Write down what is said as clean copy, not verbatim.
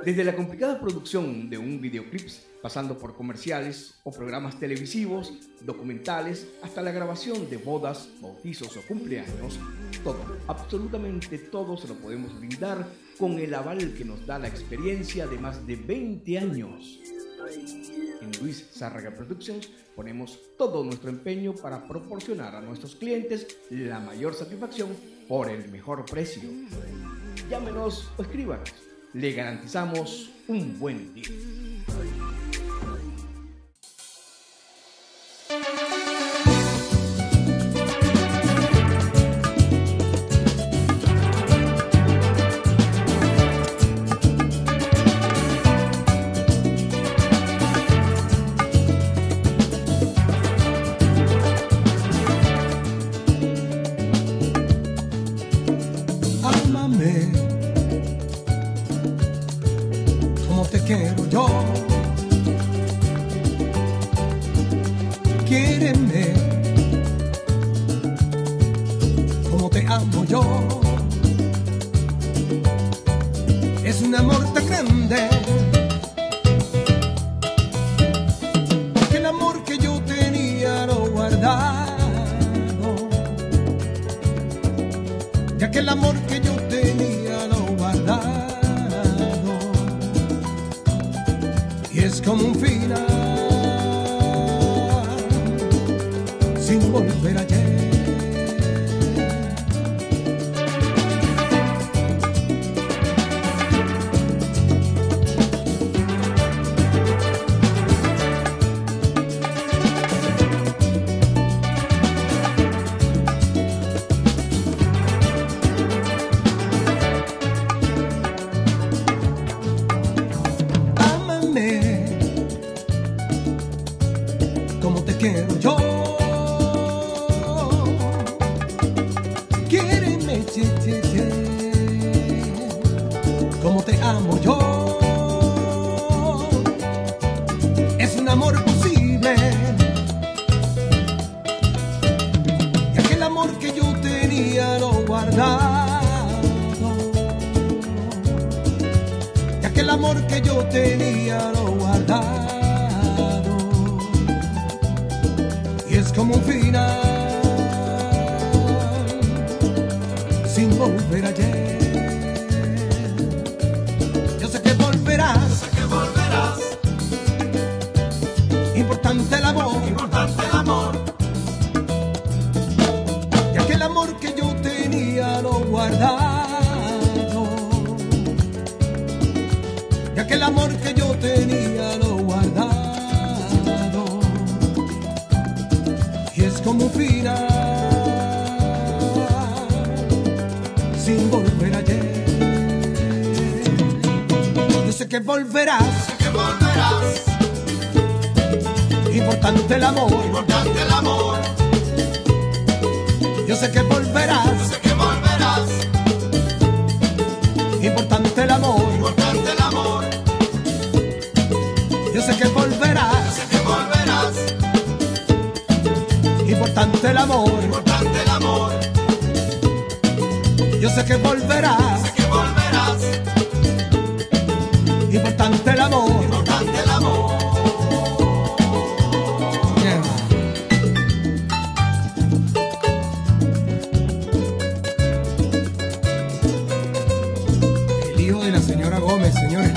Desde la complicada producción de un videoclip, pasando por comerciales o programas televisivos, documentales, hasta la grabación de bodas, bautizos o cumpleaños, todo, absolutamente todo se lo podemos brindar con el aval que nos da la experiencia de más de 20 años. En Luis Zárraga Productions ponemos todo nuestro empeño para proporcionar a nuestros clientes la mayor satisfacción por el mejor precio. Llámenos o escríbanos. Le garantizamos un buen día. Ámame como te quiero yo, quiéreme como te amo yo. Es un amor tan grande, porque el amor que yo tenía lo guardado, ya que el amor que yo tenía lo guardado, y es como un final sin volver ayer. Como te quiero yo, quiéreme, como te amo yo. Es un amor posible, y aquel amor que yo tenía lo guardado, y aquel amor que yo tenía lo guardado, es como un final sin volver ayer. Yo sé que volverás, importante el amor, y aquel amor que yo tenía lo guardado, y aquel amor que yo tenía lo guardado, es como un final sin volver ayer. Yo sé que volverás, importante el amor, yo sé que volverás, importante el amor, yo sé que volverás, importante el amor, yo sé que volverás, importante el amor, yeah. El hijo de la señora Gómez, señores.